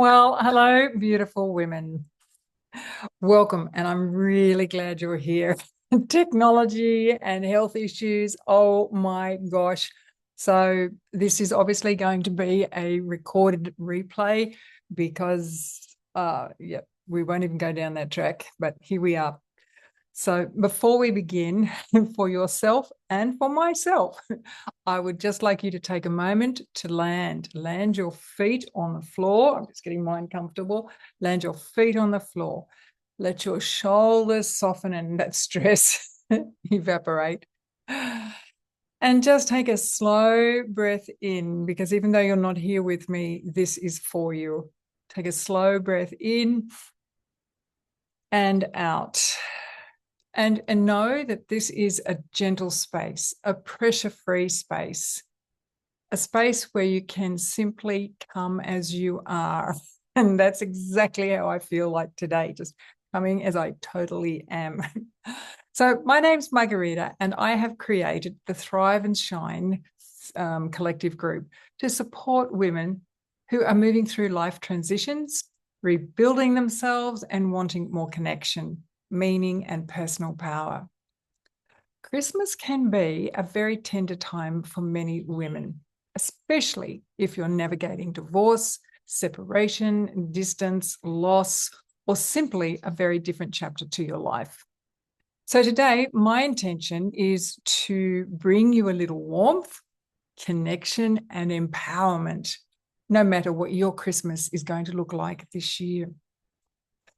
Well, hello, beautiful women. Welcome, and I'm really glad you're here. Technology and health issues. Oh my gosh. So, this is obviously going to be a recorded replay because, yeah, we won't even go down that track, but here we are. So, before we begin, for yourself and for myself, I would just like you to take a moment to land your feet on the floor. I'm just getting mine comfortable. Land your feet on the floor. Let your shoulders soften and that stress evaporate. And just take a slow breath in, because even though you're not here with me, this is for you. Take a slow breath in and out. And know that this is a gentle space, a pressure-free space, a space where you can simply come as you are. And that's exactly how I feel like today, just coming as I totally am. So my name's Margarita, and I have created the Thrive and Shine collective group to support women who are moving through life transitions, rebuilding themselves, and wanting more connection, meaning, and personal power. Christmas can be a very tender time for many women, especially if you're navigating divorce, separation, distance, loss, or simply a very different chapter to your life. So today, my intention is to bring you a little warmth, connection, and empowerment, no matter what your Christmas is going to look like this year.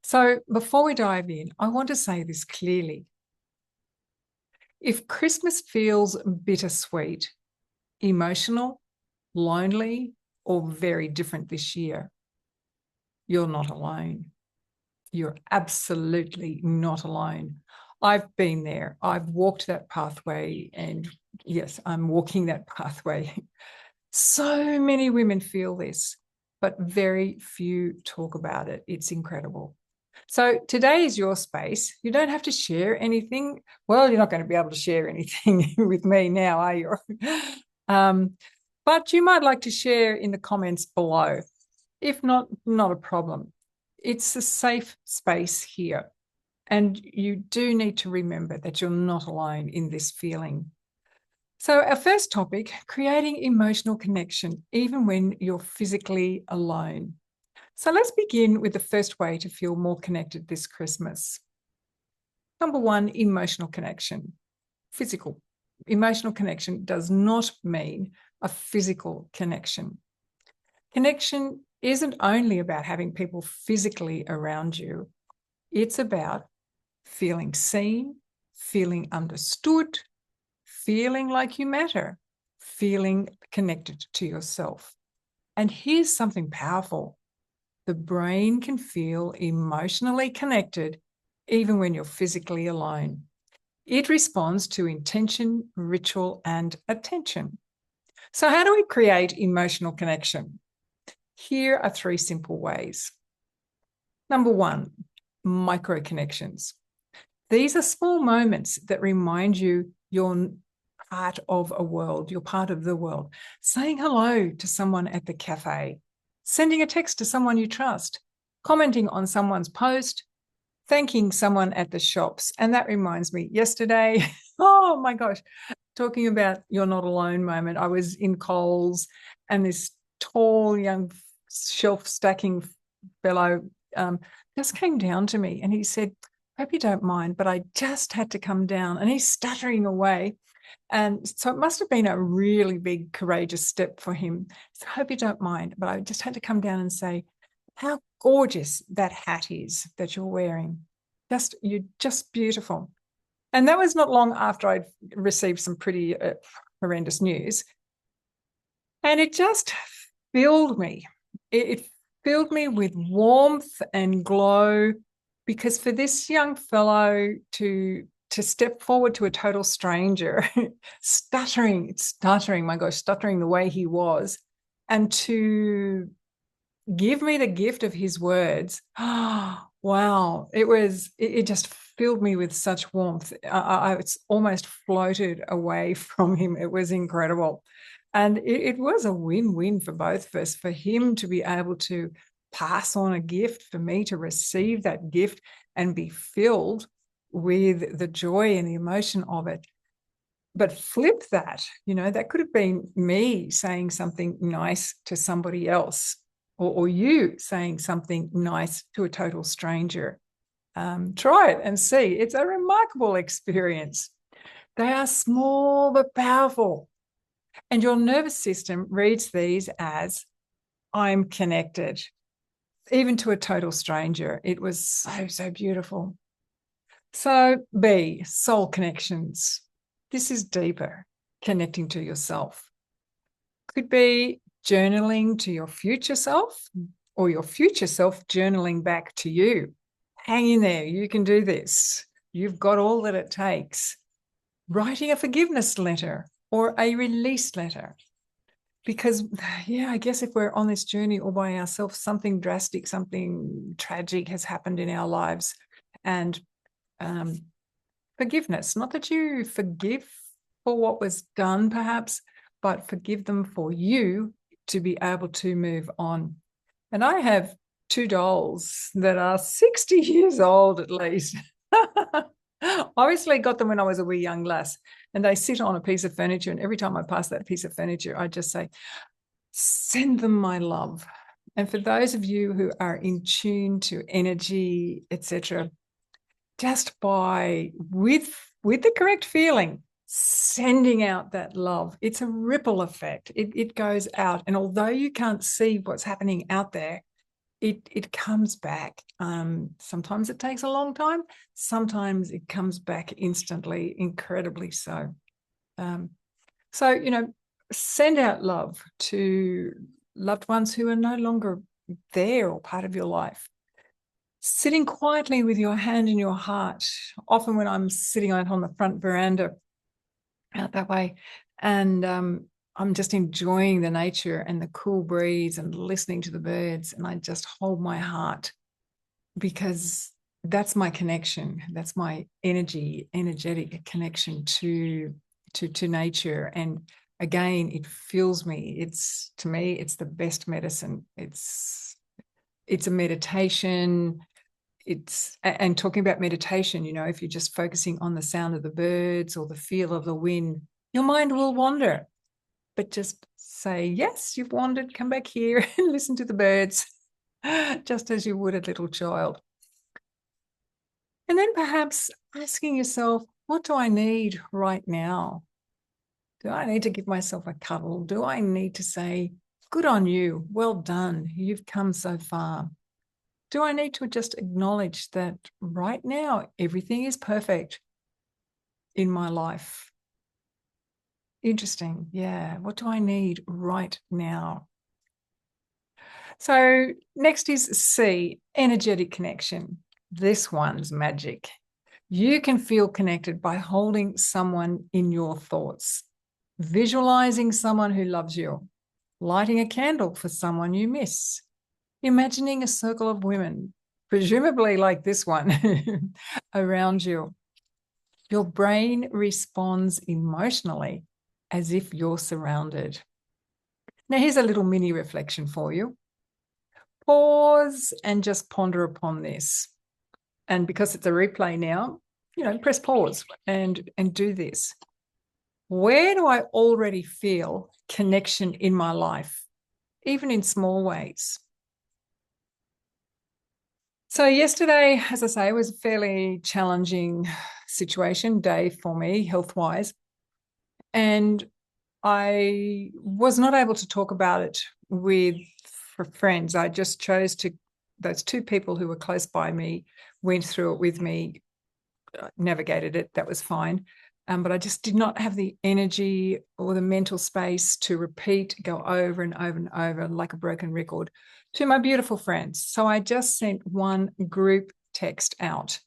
So before we dive in, I want to say this clearly. If Christmas feels bittersweet, emotional, lonely, or very different this year, you're not alone. You're absolutely not alone. I've been there. I've walked that pathway, and yes, I'm walking that pathway. So many women feel this, but very few talk about it. It's incredible. So today is your space. You don't have to share anything. Well, you're not going to be able to share anything with me now, are you? But you might like to share in the comments below. If not, not a problem. It's a safe space here. And you do need to remember that you're not alone in this feeling. So our first topic, creating emotional connection, even when you're physically alone. So let's begin with the first way to feel more connected this Christmas. Number one, emotional connection. Physical. Emotional connection does not mean a physical connection. Connection isn't only about having people physically around you. It's about feeling seen, feeling understood, feeling like you matter, feeling connected to yourself. And here's something powerful. The brain can feel emotionally connected even when you're physically alone. It responds to intention, ritual, and attention. So how do we create emotional connection? Here are three simple ways. Number one, micro connections. These are small moments that remind you you're part of a world, you're part of the world. Saying hello to someone at the cafe, sending a text to someone you trust, commenting on someone's post, thanking someone at the shops. And that reminds me, yesterday, oh my gosh, talking about you're not alone moment, I was in Coles and this tall, young, shelf stacking fellow just came down to me and he said, hope you don't mind, but I just had to come down. And he's stuttering away. And so it must have been a really big, courageous step for him. So I hope you don't mind, but I just had to come down and say, how gorgeous that hat is that you're wearing. You're just beautiful. And that was not long after I'd received some pretty horrendous news. And it just filled me. It filled me with warmth and glow, because for this young fellow to step forward to a total stranger, stuttering, my gosh, stuttering the way he was, and to give me the gift of his words, oh, wow, it just filled me with such warmth. I almost floated away from him. It was incredible. And it was a win-win for both of us, for him to be able to pass on a gift, for me to receive that gift and be filled with the joy and the emotion of it. But flip that, that could have been me saying something nice to somebody else, or you saying something nice to a total stranger. Try it and see. It's a remarkable experience. They are small but powerful. And your nervous system reads these as, I'm connected, even to a total stranger. It was so, so beautiful. So B, soul connections. This is deeper, connecting to yourself. Could be journaling to your future self, or your future self journaling back to you. Hang in there. You can do this. You've got all that it takes. Writing a forgiveness letter or a release letter. Because, I guess if we're on this journey all by ourselves, something drastic, something tragic has happened in our lives. And forgiveness, not that you forgive for what was done perhaps, but forgive them for you to be able to move on. And I have 2 dolls that are 60 years old at least. Obviously got them when I was a wee young lass, and they sit on a piece of furniture, and every time I pass that piece of furniture, I just say, send them my love. And for those of you who are in tune to energy, etc., just with the correct feeling, sending out that love, it's a ripple effect. It goes out, and although you can't see what's happening out there, it comes back. Sometimes it takes a long time. Sometimes it comes back instantly, incredibly so. So, send out love to loved ones who are no longer there or part of your life. Sitting quietly with your hand in your heart. Often when I'm sitting out on the front veranda out that way, and I'm just enjoying the nature and the cool breeze and listening to the birds, and I just hold my heart, because that's my connection. That's my energetic connection to nature. And again, it fills me. To me, it's the best medicine. It's a meditation. And talking about meditation, if you're just focusing on the sound of the birds or the feel of the wind, your mind will wander. But just say, yes, you've wandered, come back here and listen to the birds, just as you would a little child. And then perhaps asking yourself, what do I need right now? Do I need to give myself a cuddle? Do I need to say, good on you, well done, you've come so far? Do I need to just acknowledge that right now everything is perfect in my life? Interesting. Yeah. What do I need right now? So next is C, energetic connection. This one's magic. You can feel connected by holding someone in your thoughts, visualizing someone who loves you, lighting a candle for someone you miss, imagining a circle of women, presumably like this one, around you. Your brain responds emotionally as if you're surrounded. Now, here's a little mini reflection for you. Pause and just ponder upon this. And because it's a replay now, press pause and do this. Where do I already feel connection in my life, even in small ways? So yesterday, as I say, was a fairly challenging day for me, health-wise. And I was not able to talk about it with friends. I just chose those 2 people who were close by me went through it with me, navigated it. That was fine. But I just did not have the energy or the mental space to go over and over and over like a broken record to my beautiful friends. So I just sent one group text out.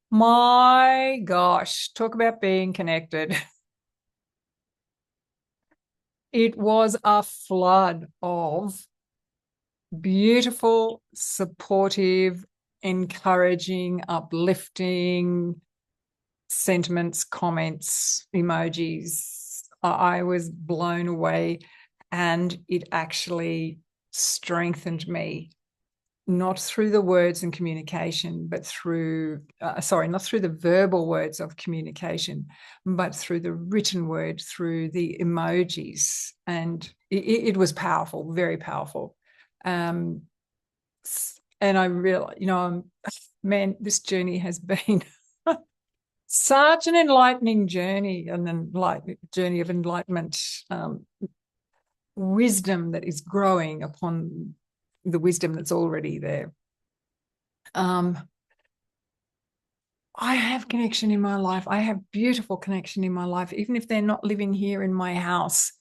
My gosh, talk about being connected. It was a flood of beautiful, supportive, encouraging, uplifting sentiments, comments, emojis. I was blown away, and it actually strengthened me not through the words and communication, but through, not through the verbal words of communication, but through the written word, through the emojis. And it was powerful, very powerful. And I realized, man, this journey has been such an enlightening journey, journey of enlightenment, wisdom that is growing upon the wisdom that's already there. I have connection in my life. I have beautiful connection in my life, even if they're not living here in my house.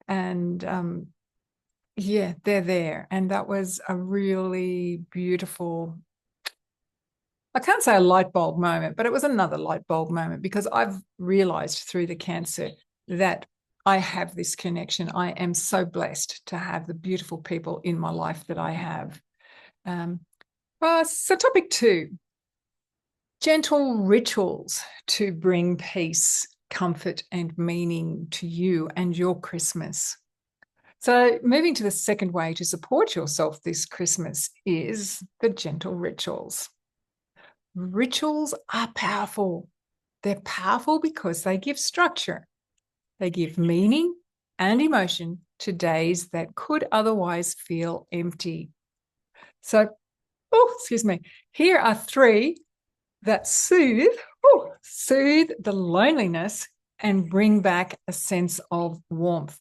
And yeah, they're there. And that was a really beautiful, I can't say a light bulb moment, but it was another light bulb moment, because I've realized through the cancer that I have this connection. I am so blessed to have the beautiful people in my life that I have. So topic 2, gentle rituals to bring peace, comfort, and meaning to you and your Christmas. So moving to the second way to support yourself this Christmas is the gentle rituals. Rituals are powerful. They're powerful because they give structure. They give meaning and emotion to days that could otherwise feel empty. So, here are 3 that soothe the loneliness and bring back a sense of warmth.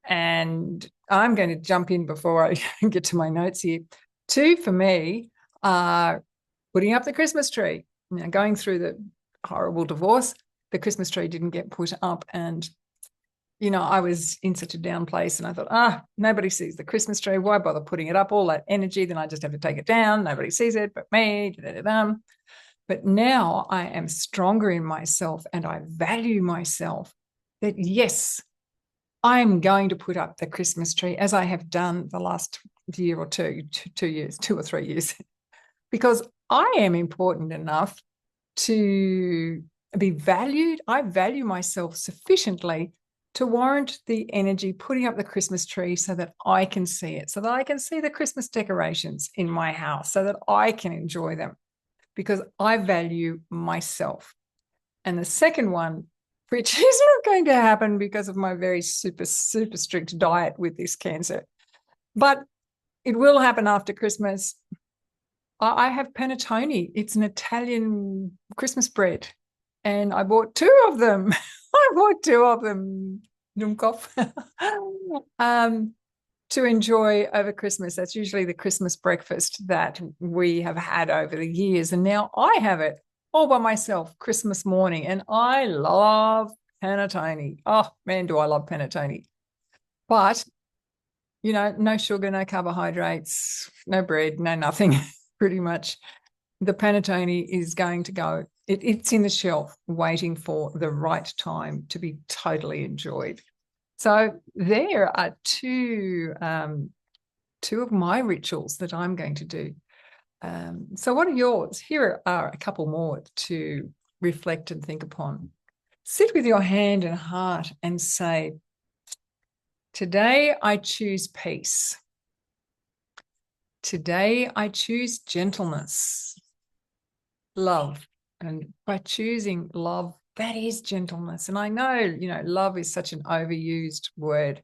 And I'm going to jump in before I get to my notes here. 2 for me are putting up the Christmas tree. Now, going through the horrible divorce, the Christmas tree didn't get put up, and I was in such a down place, and I thought, nobody sees the Christmas tree. Why bother putting it up? All that energy, then I just have to take it down. Nobody sees it but me. But now I am stronger in myself, and I value myself, that yes, I'm going to put up the Christmas tree, as I have done the last year or 2 years, 2 or 3 years, because I am important enough to be valued. I value myself sufficiently to warrant the energy putting up the Christmas tree, so that I can see it, so that I can see the Christmas decorations in my house, so that I can enjoy them, because I value myself. And the second one, which is not going to happen because of my very super, super strict diet with this cancer, but it will happen after Christmas. I have panettone. It's an Italian Christmas bread, and I bought 2 of them. To enjoy over Christmas. That's usually the Christmas breakfast that we have had over the years, and now I have it all by myself Christmas morning, and I love panettone. Oh man, do I love panettone. But no sugar, no carbohydrates, no bread, no nothing. Pretty much the panettone is going to go, it's in the shelf waiting for the right time to be totally enjoyed. So there are 2 of my rituals that I'm going to do. So what are yours? Here are a couple more to reflect and think upon. Sit with your hand and heart and say, today I choose peace. Today I choose gentleness, love. And by choosing love, that is gentleness. And I know, love is such an overused word.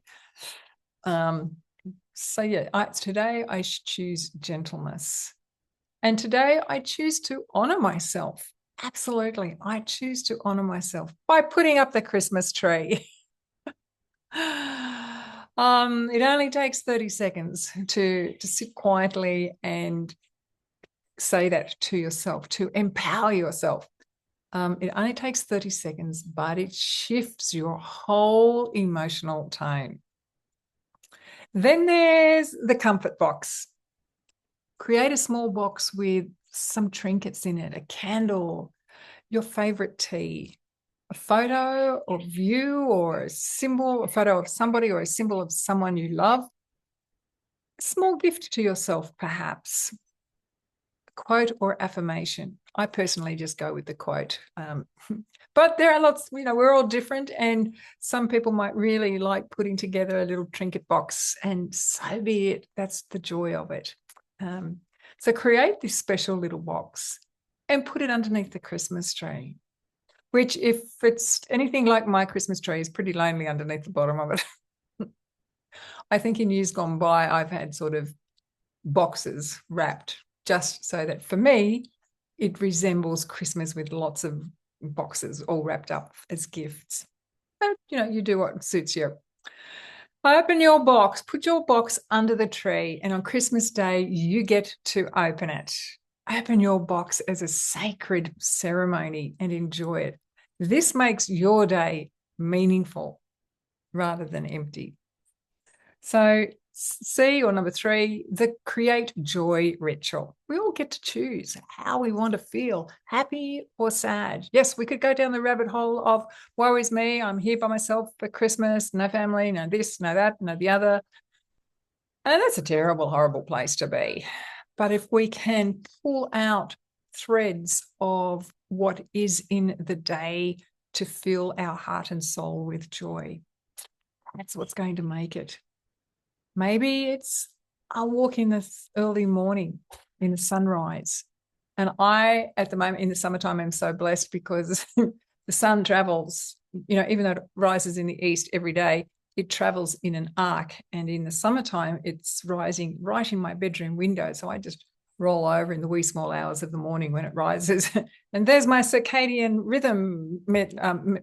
Today I choose gentleness. And today I choose to honor myself. Absolutely. I choose to honor myself by putting up the Christmas tree. It only takes 30 seconds to sit quietly and say that to yourself, to empower yourself. It only takes 30 seconds, but it shifts your whole emotional tone. Then there's the comfort box. Create a small box with some trinkets in it, a candle, your favorite tea, a photo of you or a symbol, a photo of somebody or a symbol of someone you love, a small gift to yourself, perhaps, a quote or affirmation. I personally just go with the quote. But there are lots, we're all different, and some people might really like putting together a little trinket box, and so be it. That's the joy of it. So create this special little box and put it underneath the Christmas tree, which, if it's anything like my Christmas tree, is pretty lonely underneath the bottom of it. I think in years gone by, I've had sort of boxes wrapped just so that for me, it resembles Christmas with lots of boxes all wrapped up as gifts. But, you do what suits you. Open your box, put your box under the tree, and on Christmas Day, you get to open it. Open your box as a sacred ceremony and enjoy it. This makes your day meaningful rather than empty. So C, or number 3, the create joy ritual. We all get to choose how we want to feel, happy or sad. Yes, we could go down the rabbit hole of woe is me, I'm here by myself for Christmas, no family, no this, no that, no the other. And that's a terrible, horrible place to be. But if we can pull out threads of what is in the day to fill our heart and soul with joy, that's what's going to make it. Maybe it's a walk in the early morning in the sunrise. And I, at the moment in the summertime, am so blessed because the sun travels, even though it rises in the east every day, it travels in an arc. And in the summertime, it's rising right in my bedroom window. So I just roll over in the wee small hours of the morning when it rises. And there's my circadian rhythm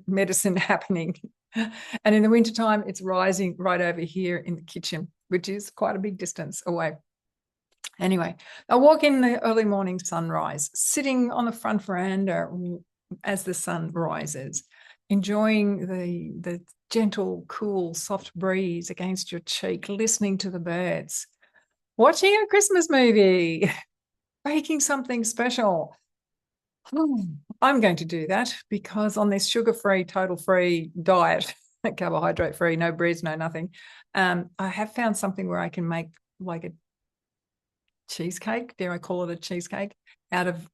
medicine happening. And in the wintertime, it's rising right over here in the kitchen, which is quite a big distance away. Anyway, I walk in the early morning sunrise, sitting on the front veranda as the sun rises, enjoying the gentle, cool, soft breeze against your cheek, listening to the birds, watching a Christmas movie, baking something special. I'm going to do that because on this sugar-free, total-free diet, carbohydrate-free, no breads, no nothing, I have found something where I can make like a cheesecake, dare I call it a cheesecake, out of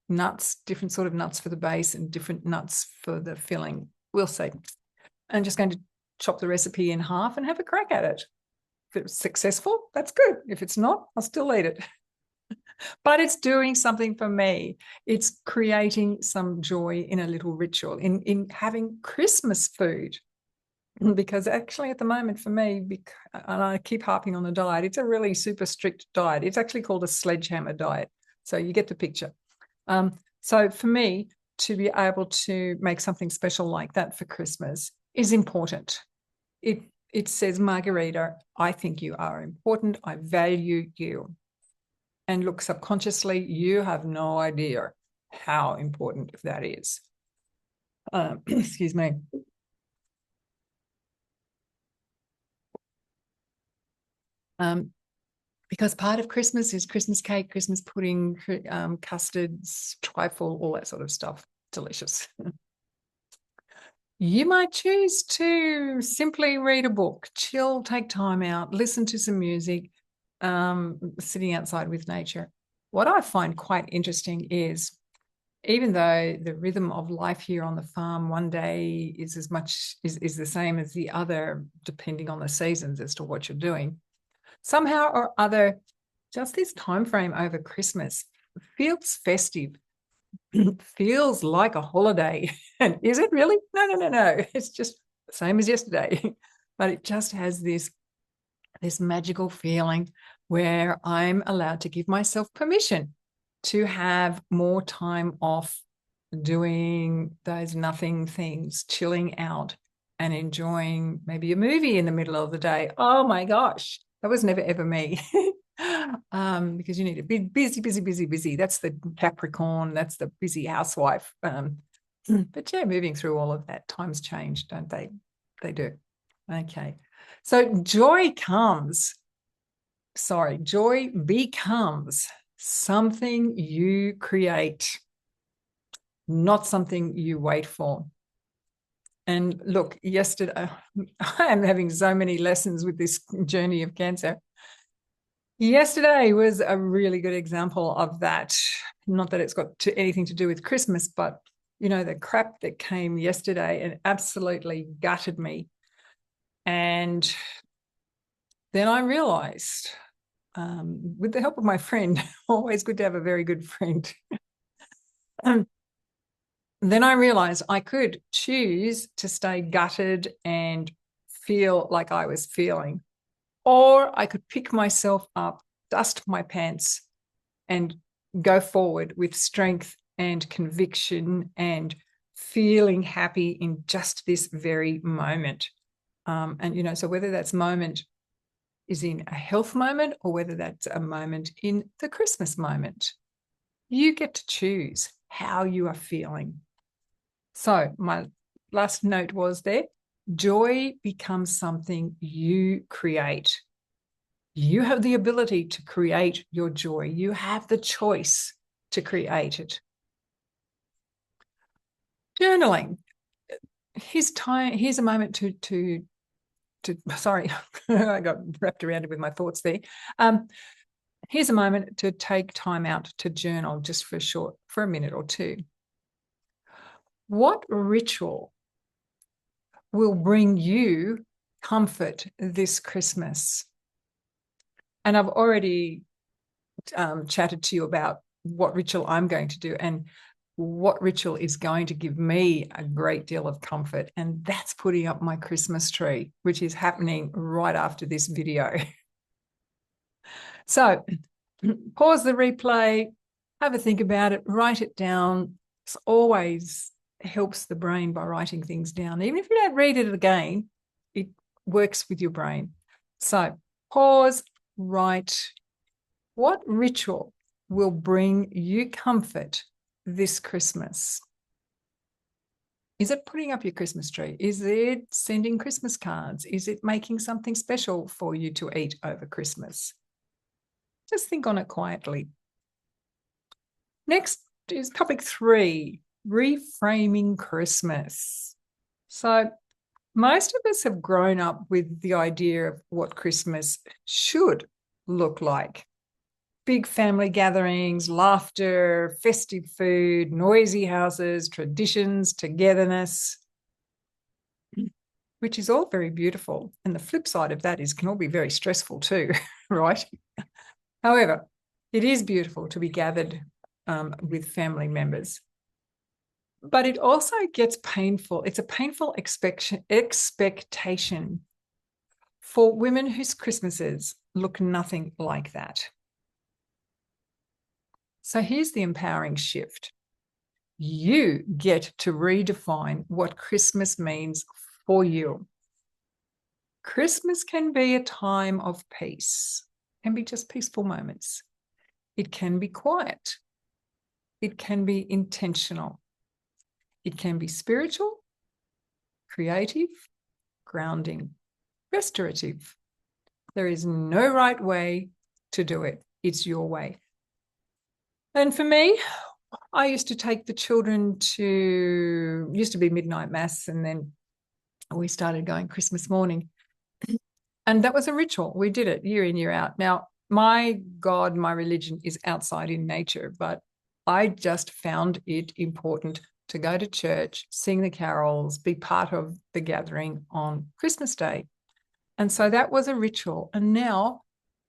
nuts, different sort of nuts for the base and different nuts for the filling. We'll see. I'm just going to chop the recipe in half and have a crack at it. If it's successful, that's good. If it's not, I'll still eat it. But it's doing something for me. It's creating some joy in a little ritual, in having Christmas food. Because actually at the moment for me, and I keep harping on the diet, it's a really super strict diet. It's actually called a sledgehammer diet. So you get the picture. So for me, to be able to make something special like that for Christmas is important. It says, Margarita, I think you are important. I value you. And look, subconsciously, you have no idea how important that is. Excuse me. Because part of Christmas is Christmas cake, Christmas pudding, custards, trifle, all that sort of stuff. Delicious. You might choose to simply read a book, chill, take time out, listen to some music, sitting outside with nature. What I find quite interesting is, even though the rhythm of life here on the farm one day is the same as the other, depending on the seasons as to what you're doing, somehow or other, just this time frame over Christmas feels festive, feels like a holiday. And is it really? No. It's just the same as yesterday. But it just has this magical feeling where I'm allowed to give myself permission to have more time off doing those nothing things, chilling out and enjoying maybe a movie in the middle of the day. Oh my gosh, that was never ever me. Because you need to be busy. That's the Capricorn, that's the busy housewife. But yeah, moving through all of that, times change, don't they? They do. Okay. So joy becomes something you create, not something you wait for. And look, yesterday, I am having so many lessons with this journey of cancer. Yesterday was a really good example of that. Not that it's got anything to do with Christmas, but, the crap that came yesterday and absolutely gutted me. And then I realized with the help of my friend. Always good to have a very good friend. Then I realized I could choose to stay gutted and feel like I was feeling, or I could pick myself up, dust my pants, and go forward with strength and conviction and feeling happy in just this very moment. So whether that's moment is in a health moment or whether that's a moment in the Christmas moment, you get to choose how you are feeling. So my last note was there, joy becomes something you create. You have the ability to create your joy. You have the choice to create it. Journaling. Here's a moment to sorry, I got wrapped around it with my thoughts there. Here's a moment to take time out to journal just for a minute or two. What ritual will bring you comfort this Christmas? And I've already chatted to you about what ritual I'm going to do and what ritual is going to give me a great deal of comfort. And that's putting up my Christmas tree, which is happening right after this video. So pause the replay, have a think about it, write it down. It always helps the brain by writing things down. Even if you don't read it again, it works with your brain. So pause, write. What ritual will bring you comfort this Christmas? Is it putting up your Christmas tree? Is it sending Christmas cards? Is it making something special for you to eat over Christmas? Just think on it quietly. Next is topic 3, reframing Christmas. So most of us have grown up with the idea of what Christmas should look like. Big family gatherings, laughter, festive food, noisy houses, traditions, togetherness, which is all very beautiful. And the flip side of that is can all be very stressful too, right? However, it is beautiful to be gathered with family members. But it also gets painful. It's a painful expectation for women whose Christmases look nothing like that. So here's the empowering shift. You get to redefine what Christmas means for you. Christmas can be a time of peace, can be just peaceful moments. It can be quiet. It can be intentional. It can be spiritual, creative, grounding, restorative. There is no right way to do it. It's your way. And for me, I used to take the children used to be midnight mass, and then we started going Christmas morning. And that was a ritual. We did it year in, year out. Now, my God, my religion is outside in nature, but I just found it important to go to church, sing the carols, be part of the gathering on Christmas Day. And so that was a ritual. And now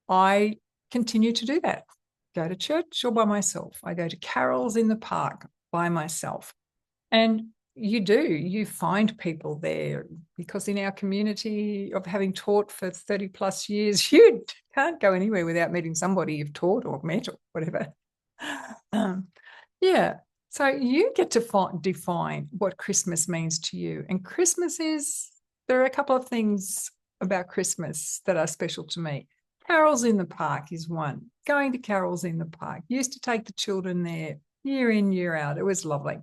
I continue to do that. Go to church or by myself. I go to carols in the park by myself. And you find people there, because in our community of having taught for 30 plus years, you can't go anywhere without meeting somebody you've taught or met or whatever. Yeah. So you get to define what Christmas means to you. And there are a couple of things about Christmas that are special to me. Carols in the park is one. Going to carols in the park. Used to take the children there year in, year out. It was lovely.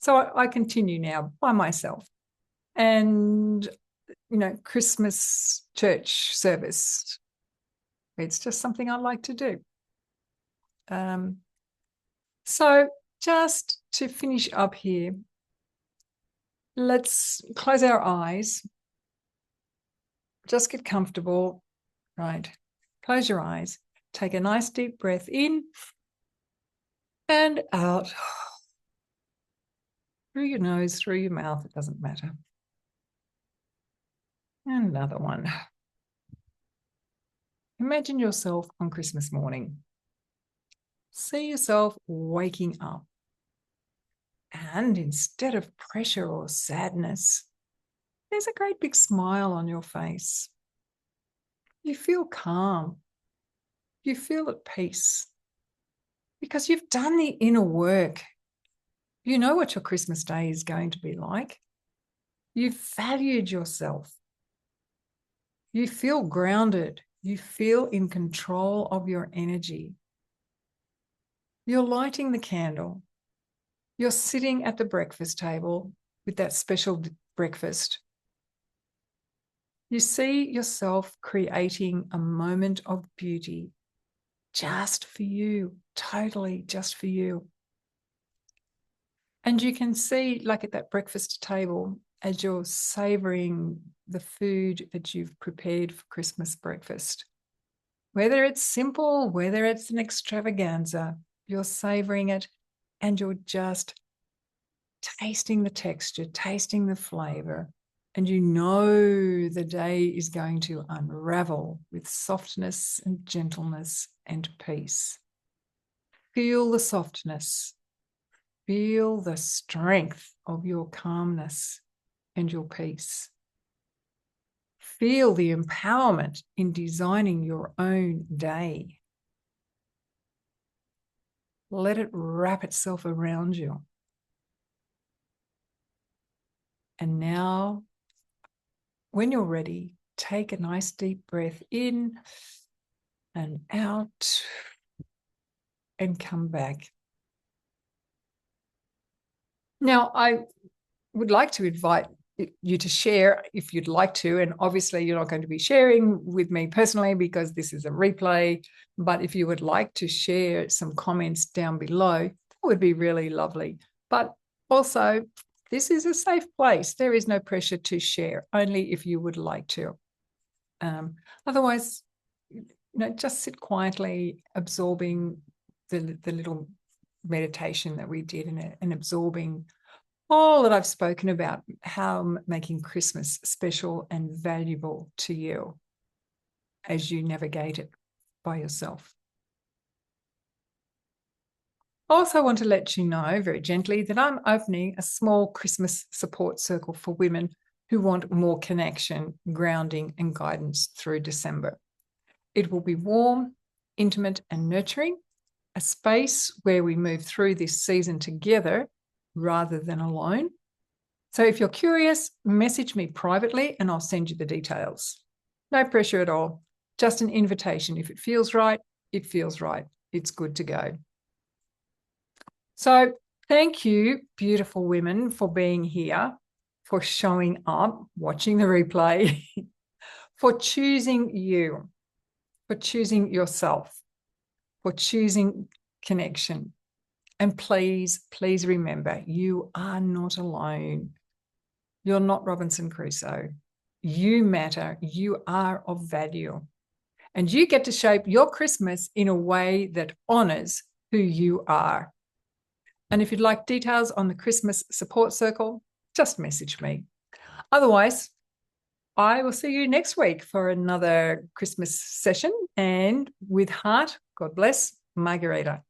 So I continue now by myself. And, Christmas church service, it's just something I like to do. So just to finish up here, let's close our eyes. Just get comfortable, right? Close your eyes. Take a nice deep breath in and out. Through your nose, through your mouth, it doesn't matter. And another one. Imagine yourself on Christmas morning. See yourself waking up. And instead of pressure or sadness, there's a great big smile on your face. You feel calm. You feel at peace because you've done the inner work. You know what your Christmas day is going to be like. You've valued yourself. You feel grounded. You feel in control of your energy. You're lighting the candle. You're sitting at the breakfast table with that special breakfast. You see yourself creating a moment of beauty just for you, totally just for you. And you can see, like at that breakfast table, as you're savoring the food that you've prepared for Christmas breakfast, whether it's simple, whether it's an extravaganza, you're savoring it and you're just tasting the texture, tasting the flavor, and you know the day is going to unravel with softness and gentleness and peace. Feel the softness. Feel the strength of your calmness and your peace. Feel the empowerment in designing your own day. Let it wrap itself around you. And now, when you're ready, take a nice deep breath in and out and come back. Now, I would like to invite you to share if you'd like to, and obviously you're not going to be sharing with me personally because this is a replay, but if you would like to share some comments down below, that would be really lovely. But also, this is a safe place. There is no pressure to share, only if you would like to. Otherwise, just sit quietly, absorbing the little meditation that we did and absorbing all that I've spoken about, how making Christmas special and valuable to you as you navigate it by yourself. I also want to let you know very gently that I'm opening a small Christmas support circle for women who want more connection, grounding, and guidance through December. It will be warm, intimate, and nurturing, a space where we move through this season together rather than alone. So if you're curious, message me privately and I'll send you the details. No pressure at all, just an invitation. If it feels right, it feels right. It's good to go. So thank you, beautiful women, for being here, for showing up, watching the replay, for choosing you, for choosing yourself, for choosing connection. And please, please remember, you are not alone. You're not Robinson Crusoe. You matter. You are of value. And you get to shape your Christmas in a way that honors who you are. And if you'd like details on the Christmas support circle, just message me. Otherwise, I will see you next week for another Christmas session. And with heart, God bless, Margarita.